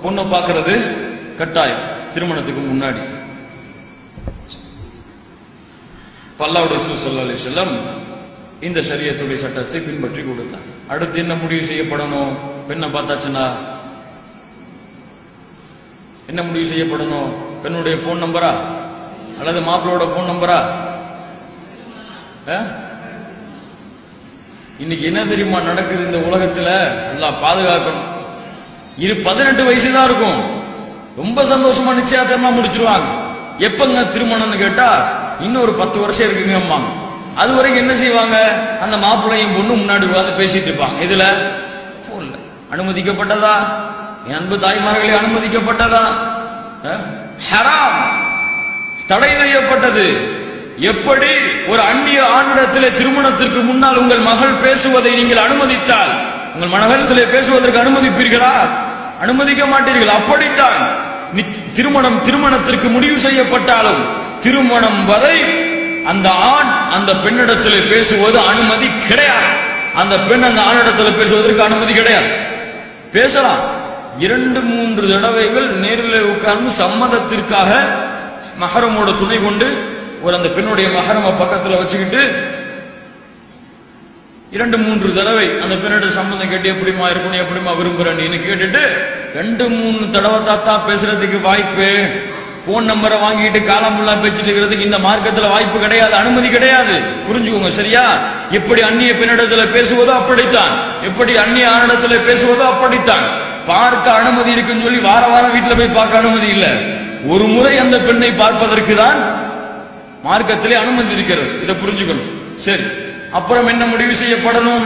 பொண்ணை பார்க்கறது கட்டாயம் திருமணத்துக்கு முன்னாடி. அல்லாஹ்வுடைய ரசூல் ஸல்லல்லாஹு அலைஹி வஸல்லம் இந்த ஷரியத்துடைய சட்டத்தை பின்பற்றி கொடுத்தார். அடுத்து என்ன முடிவு செய்யப்படணும்? பெண்ணை பார்த்தாச்சுன்னா என்ன முடிவு செய்யப்படணும்? பெண்ணுடைய போன் நம்பரா அல்லது மாப்பிளோட போன் நம்பரா? இன்னைக்கு என்ன தெரியுமா நடக்குது இந்த உலகத்துல? அல்லாஹ் பாதுகாக்கணும். 18 வயசு தான் இருக்கும், ரொம்ப சந்தோஷமா நிச்சயமா முடிச்சிருவாங்க. எப்பங்க திருமணம்னு கேட்டா இன்னொரு 10 வருஷம் இருக்குங்க அம்மாங்க. அது வரைக்கும் என்ன செய்வாங்க? அந்த மாப்பிள்ளையும் பொண்ணு முன்னாடி உட்கார்ந்து பேசிட்டு இருப்பாங்க. இதுல போன்ல அனுமதிக்கப்பட்டதா? என் அன்பு தாய்மார்களே, அனுமதிக்கப்பட்டதா? ஹராம், தடை செய்யப்பட்டது. எப்படி ஒரு அந்நிய ஆணிடத்தில் திருமணத்திற்கு முன்னால் உங்கள் மகள் பேசுவதை நீங்கள் அனுமதித்தால் உங்கள் மனகரத்திலே பேசுவதற்கு அனுமதிப்பீர்களா? அனுமதிக்க மாட்டீர்கள். அப்படித்தான் திருமணத்திற்கு முடிவு செய்யப்பட்டாலும் திருமணம் வரை அந்த ஆண் அந்த பெண்ணிடத்தில் பேசுவது அனுமதி கிடையாது. அந்த பெண் அந்த ஆணிடத்தில் பேசுவதற்கு அனுமதி கிடையாது. பேசலாம் 2-3 தடவைகள் நேரில் உட்கார்ந்து சம்மதத்திற்காக மஹரமோட துணை கொண்டு ஒரு அந்த பெண்ணுடைய மஹரம பக்கத்துல வச்சுக்கிட்டு 2-3 தடவை அந்த பெண்ணோட சம்மதம் கேட்டு எப்படிமா இருக்கணும், எப்படிமா விரும்புறேன்னு கேட்டுட்டு 2-3 தடவை தாத்தா பேசுறதுக்கு வாய்ப்பு. போன் நம்பரை வாங்கிட்டு காலமுள்ளா பேச்சுட்டு இருக்கிறதுக்கு இந்த மார்க்கத்துல வாய்ப்பு கிடையாது, அனுமதி கிடையாது. புரிஞ்சுக்கோங்க சரியா? எப்படி அந்நிய பெண்ணிடத்துல பேசுவதோ அப்படித்தான், எப்படி அந்நிய ஆணிடத்துல பேசுவதோ அப்படித்தான். பார்க்க அனுமதி இருக்குன்னு சொல்லி வாரம் வீட்டுல போய் பார்க்க அனுமதி இல்ல. ஒரு முறை அந்த பெண்ணை பார்ப்பதற்கு தான் மார்க்கத்திலே அனுமதி இருக்கிறது. இதை புரிஞ்சுக்கணும். சரி, அப்புறம் என்ன முடிவு செய்யப்படணும்?